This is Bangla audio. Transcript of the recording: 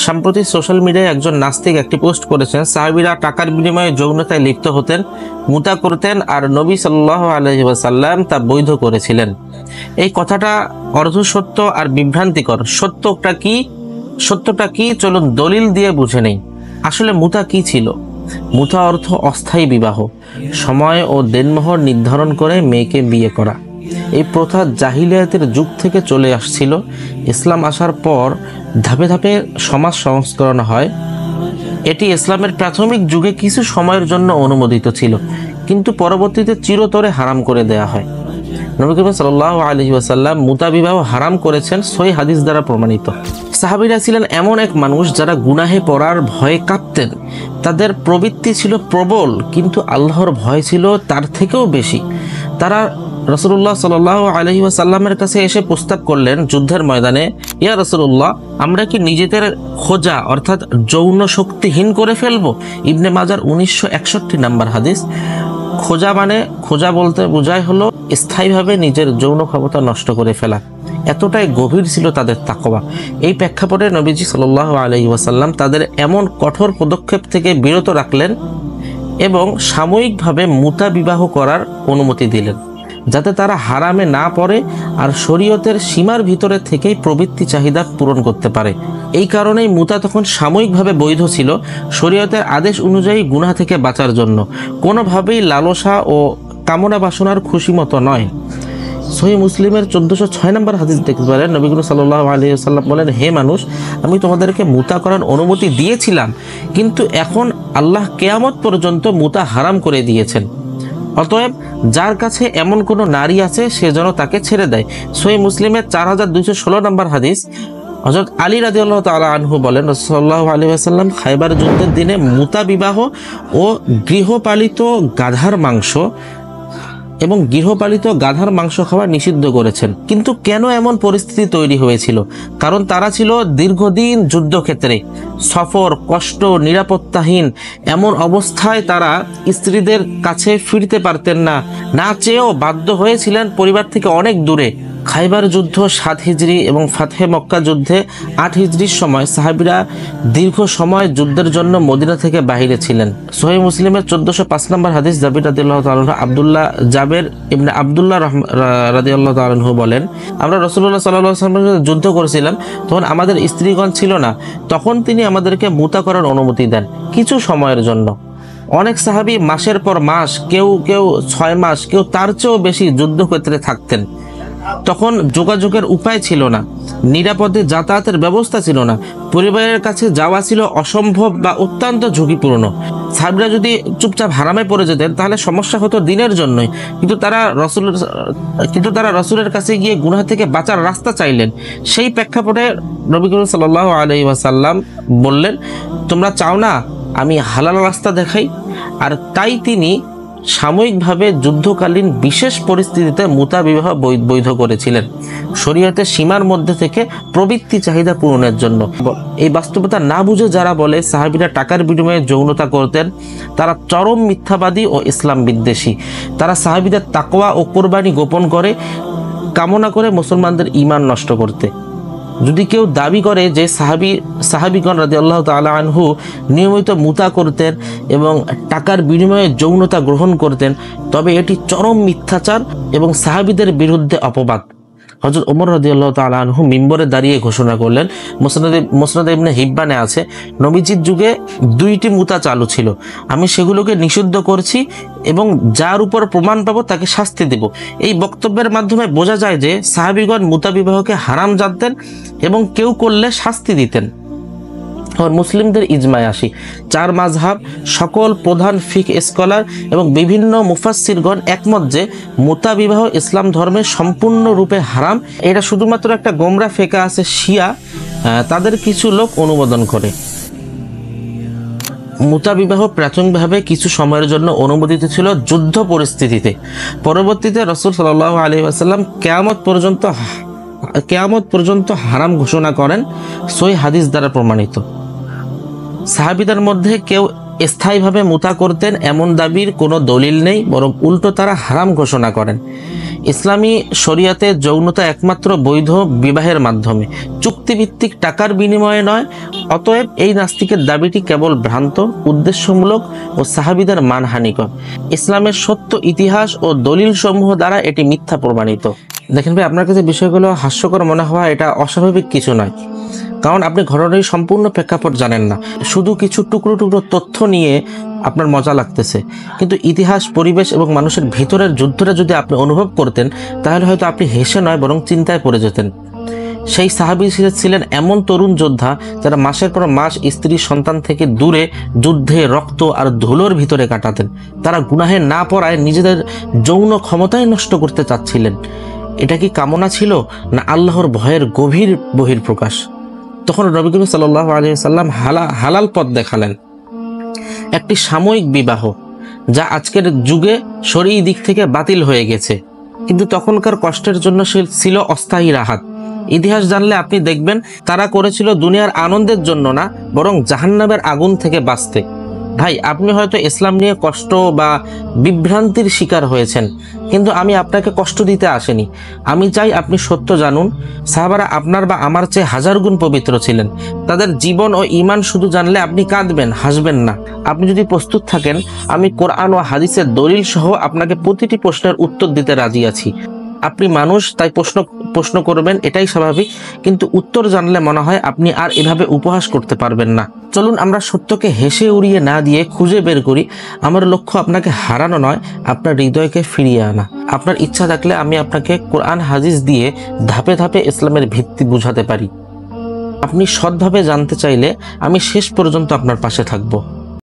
সম্প্রতি সোশ্যাল মিডিয়ায় একজন নাস্তিক একটি পোস্ট করেছেন, সাহাবীরা টাকার বিনিময়ে যৌনতায় লিপ্ত হতেন, মুতা করতেন, আর নবী সাল্লাল্লাহু আলাইহি ওয়াসাল্লাম তা বৈধ করেছিলেন। এই কথাটা অর্ধসত্য আর বিভ্রান্তিকর। সত্যটা কি চলুন দলিল দিয়ে বুঝে নেই। আসলে মুতা কি ছিল? মুতা অর্থ অস্থায়ী বিবাহ, সময় ও দেনমোহর নির্ধারণ করে মেয়েকে বিয়ে করা। এই প্রথা জাহিলিয়াতের যুগ থেকে চলে আসছিল। ইসলাম আসার পর ধাপে ধাপে সমাজ সংস্করণ হয়। এটি ইসলামের প্রাথমিক যুগে কিছু সময়ের জন্য অনুমোদিত ছিল, কিন্তু পরবর্তীতে চিরতরে হারাম করে দেয়া হয়। নবী করিম সাল্লাল্লাহু আলাইহি ওয়াসাল্লাম মুতা বিবাহ হারাম করেছেন, সহিহ হাদিস দ্বারা প্রমাণিত। সাহাবীরা ছিলেন এমন এক মানুষ যারা গুনাহে পড়ার ভয়ে কাঁপতেন। তাদের প্রবৃত্তি ছিল প্রবল, কিন্তু আল্লাহর ভয় ছিল তার থেকেও বেশি। তারা রাসূলুল্লাহ সাল্লাল্লাহু আলাইহি ওয়াসাল্লামের কাছে এসে প্রস্তাব করলেন যুদ্ধের ময়দানে, ইয়া রাসূলুল্লাহ, আমরা কি নিজেদের খোঁজা অর্থাৎ যৌন শক্তিহীন করে ফেলবো? ইবনে মাজার 1961 নাম্বার হাদিস। খোঁজা বলতে বোঝায় হলো স্থায়ীভাবে নিজের যৌন ক্ষমতা নষ্ট করে ফেলা। এতটাই গভীর ছিল তাদের তাকওয়া। এই প্রেক্ষাপটে নবীজি সাল্লাল্লাহু আলাইহি ওয়াসাল্লাম তাদের এমন কঠোর পদক্ষেপ থেকে বিরত রাখলেন এবং সাময়িকভাবে মুতা বিবাহ করার অনুমতি দিলেন, যাতে তারা হারামে না পড়ে আর শরীয়তের সীমার ভিতরে থেকেই প্রবৃত্তি চাহিদা পূরণ করতে পারে। এই কারণেই মুতা তখন সাময়িকভাবে বৈধ ছিল, শরীয়তের আদেশ অনুযায়ী গুনাহ থেকে বাঁচার জন্য, কোনোভাবেই লালসা ও কামনা বাসনার খুশি মতো নয়। সহিহ মুসলিমের 1406 নম্বর হাদিস দেখতে পারেন, নবী করিম সাল্লাল্লাহু আলাইহি ওয়াসাল্লাম বলেন, হে মানুষ, আমি তোমাদেরকে মুতা করার অনুমতি দিয়েছিলাম, কিন্তু এখন আল্লাহ কিয়ামত পর্যন্ত মুতা হারাম করে দিয়েছেন। অতএব যার কাছে এমন কোনো নারী আছে সে যেন তাকে ছেড়ে দেয়। সহিহ মুসলিমের 4216 নম্বর হাদিস, হযরত আলী রাদিয়াল্লাহু তাআলা আনহু বলেন, রাসূলুল্লাহ সাল্লাল্লাহু আলাইহি ওয়াসাল্লাম খায়বার যুদ্ধের দিনে মুতা বিবাহ ও গৃহপালিত গাধার মাংস খাওয়া নিষিদ্ধ করেছেন। কিন্তু কেন এমন পরিস্থিতি তৈরি হয়েছিল? কারণ তারা ছিল দীর্ঘদিন যুদ্ধক্ষেত্রে, সফর, কষ্ট, নিরাপত্তাহীন। এমন অবস্থায় তারা স্ত্রীদের কাছে ফিরতে পারতেন না, না চেয়েও বাধ্য হয়েছিলেন পরিবার থেকে অনেক দূরে। খাইবার যুদ্ধ 7 হিজরি এবং ফাতহে মক্কা যুদ্ধে 8 হিজরির সময় সাহাবীরা দীর্ঘ সময় যুদ্ধের জন্য মদিনা থেকে বাহিরে ছিলেন। সহিহ মুসলিমের 1405 নম্বর হাদিস, জাবির রাদিয়াল্লাহু তাআলা জাবের ইবনে আব্দুল্লাহ রাদিয়াল্লাহু তাআলা বলেন, আমরা রাসূলুল্লাহ সাল্লাল্লাহু আলাইহি ওয়াসাল্লামের সাথে যুদ্ধ করেছিলাম, তখন আমাদের স্ত্রীগণ ছিল না। তখন তিনি আমাদেরকে মুতা করার অনুমতি দেন কিছু সময়ের জন্য। অনেক সাহাবী মাসের পর মাস, কেউ 6 মাস, কেউ তার চেয়েও বেশি যুদ্ধক্ষেত্রে থাকতেন। তখন যোগাযোগের উপায় ছিল না, নিরাপদে যাতায়াতের ব্যবস্থা ছিল না, পরিবারের কাছে যাওয়া ছিল অসম্ভব বা অত্যন্ত ঝুঁকিপূর্ণ। সাহাবীরা যদি চুপচাপ হারামে পড়ে যেতেন তাহলে সমস্যা হতো দিনের জন্যই, কিন্তু তারা রাসূলের কাছে গিয়ে গুনাহ থেকে বাঁচার রাস্তা চাইলেন। সেই প্রেক্ষাপটে নবী করিম সাল্লাল্লাহু আলাইহি ওয়াসাল্লাম বললেন, তোমরা চাও না আমি হালাল রাস্তা দেখাই? আর তাই তিনি সাময়িকভাবে যুদ্ধকালীন বিশেষ পরিস্থিতিতে মুতা বিবাহ বৈধ করেছিলেন, শরীয়তের সীমার মধ্যে থেকে প্রবৃত্তি চাহিদা পূরণের জন্য। এই বাস্তবতা না বুঝে যারা বলে সাহাবীরা টাকার বিনিময়ে যৌনতা করতেন, তারা চরম মিথ্যাবাদী ও ইসলাম বিদ্বেষী। তারা সাহাবীদের তাকওয়া ও কোরবানি গোপন করে, কামনা করে মুসলমানদের ঈমান নষ্ট করতে। যদি কেউ দাবি করে যে সাহাবীগণ রাদিয়াল্লাহু তাআলা আনহু নিয়মিত মুতা করতেন এবং টাকার বিনিময়ে যৌনতা গ্রহণ করতেন, তবে এটি চরম মিথ্যাচার এবং সাহাবীদের বিরুদ্ধে অপবাদ। হযরত ওমর রাদিয়াল্লাহু তাআলা আনহু মিম্বরে দাঁড়িয়ে ঘোষণা করলেন, মুসনাদ ইবনে হিব্বানে আছে, নবীজির যুগে 2টি মুতা চালু ছিল, আমি সেগুলোকে নিষিদ্ধ করছি এবং যার উপর প্রমাণ পাবো তাকে শাস্তি দেব। এই বক্তব্যের মাধ্যমে বোঝা যায় যে সাহাবীগণ মুতা বিবাহকে হারাম জানতেন এবং কেউ করলে শাস্তি দিতেন। মুসলিমদের ইজমায় আসি, 4 মাযহাব, সকল প্রধান ফিকহ স্কলার এবং বিভিন্ন মুফাসসিরগণ একমত যে মুতা বিবাহ ইসলাম ধর্মে সম্পূর্ণরূপে হারাম। এটা শুধুমাত্র একটা গোমরা ফেকা আছে শিয়া, তাদের কিছু লোক অনুমোদন করে। মুতা বিবাহ প্রাথমিকভাবে কিছু সময়ের জন্য অনুমোদিত ছিল যুদ্ধ পরিস্থিতিতে। পরবর্তীতে রাসূল সাল্লাল্লাহু আলাইহি ওয়াসাল্লাম কিয়ামত পর্যন্ত হারাম ঘোষণা করেন, সহিহ হাদিস দ্বারা প্রমাণিত। সাহাবীদের মধ্যে কেউ স্থায়ীভাবে মুতা করতেন এমন দাবির কোনো দলিল নেই, বরং উল্টো তারা হারাম ঘোষণা করেন। ইসলামী শরিয়াতে যৌনতা একমাত্র বৈধ বিবাহের মাধ্যমে, চুক্তিভিত্তিক টাকার বিনিময়ে নয়। অতএব এই নাস্তিকের দাবিটি কেবল ভ্রান্ত, উদ্দেশ্যমূলক ও সাহাবীদের মানহানিকর। ইসলামের সত্য ইতিহাস ও দলিল সমূহ দ্বারা এটি মিথ্যা প্রমাণিত। দেখেন ভাই, আপনার কাছে বিষয়গুলো হাস্যকর মনে হওয়া এটা অস্বাভাবিক কিছু নয়, কারণ আপনি ঘটনার সম্পূর্ণ প্রেক্ষাপট জানেন না। শুধু কিছু টুকরো টুকরো তথ্য নিয়ে আপনার মজা লাগতেছে, কিন্তু ইতিহাস, পরিবেশ এবং মানুষের ভিতরের যুদ্ধটা যদি আপনি অনুভব করতেন, তাহলে হয়তো আপনি হেসে নয় বরং চিন্তায় পড়ে যেতেন। সেই সাহাবী ছিলেন এমন তরুণ যোদ্ধা যারা মাসের পর মাস স্ত্রী সন্তান থেকে দূরে যুদ্ধে, রক্ত আর ধুলোর ভিতরে কাটাতেন। তারা গুনাহে না পড়ায় নিজেদের যৌন ক্ষমতাই নষ্ট করতে চাচ্ছিলেন। এটা কি কামনা ছিল, না আল্লাহর ভয়ের গভীর বহিঃপ্রকাশ? তখন নবী করিম সাল্লাল্লাহু আলাইহি ওয়াসাল্লাম হালাল পথ দেখালেন, একটি সাময়িক বিবাহ, যা আজকের যুগে শরঈ দিক থেকে বাতিল হয়ে গেছে, কিন্তু তখনকার কষ্টের জন্য ছিল অস্থায়ী রাহাত। ইতিহাস জানলে আপনি দেখবেন তারা করেছিল দুনিয়ার আনন্দের জন্য না, বরং জাহান্নামের আগুন থেকে বাঁচতে। ভাই, আপনি হয়তো ইসলাম নিয়ে কষ্ট বা বিভ্রান্তির শিকার হয়েছেন, কিন্তু আমি আপনাকে কষ্ট দিতে আসিনি। আমি চাই আপনি সত্য জানুন। সাহাবারা আপনার বা আমার চেয়ে হাজার গুণ পবিত্র ছিলেন। তাদের জীবন ও ঈমান শুধু জানলে আপনি কাঁদবেন, হাসবেন না। আপনি যদি প্রস্তুত থাকেন, আমি কোরআন ও হাদিসের দলিল সহ আপনাকে প্রতিটি প্রশ্নের উত্তর দিতে রাজি আছি। আপনি মানুষ, তাই প্রশ্ন করবেন, এটাই স্বাভাবিক, কিন্তু উত্তর জানলে মনে হয় আপনি আর এভাবে উপহাস করতে পারবেন না। চলুন আমরা সত্যকে হেসে উড়িয়ে না দিয়ে খুঁজে বের করি। আমার লক্ষ্য আপনাকে হারানো নয়, আপনার হৃদয়কে ফিরিয়ে আনা। আপনার ইচ্ছা থাকলে আমি আপনাকে কোরআন হাদিস দিয়ে ধাপে ধাপে ইসলামের ভিত্তি বুঝাতে পারি। আপনি সৎভাবে জানতে চাইলে আমি শেষ পর্যন্ত আপনার পাশে থাকবো।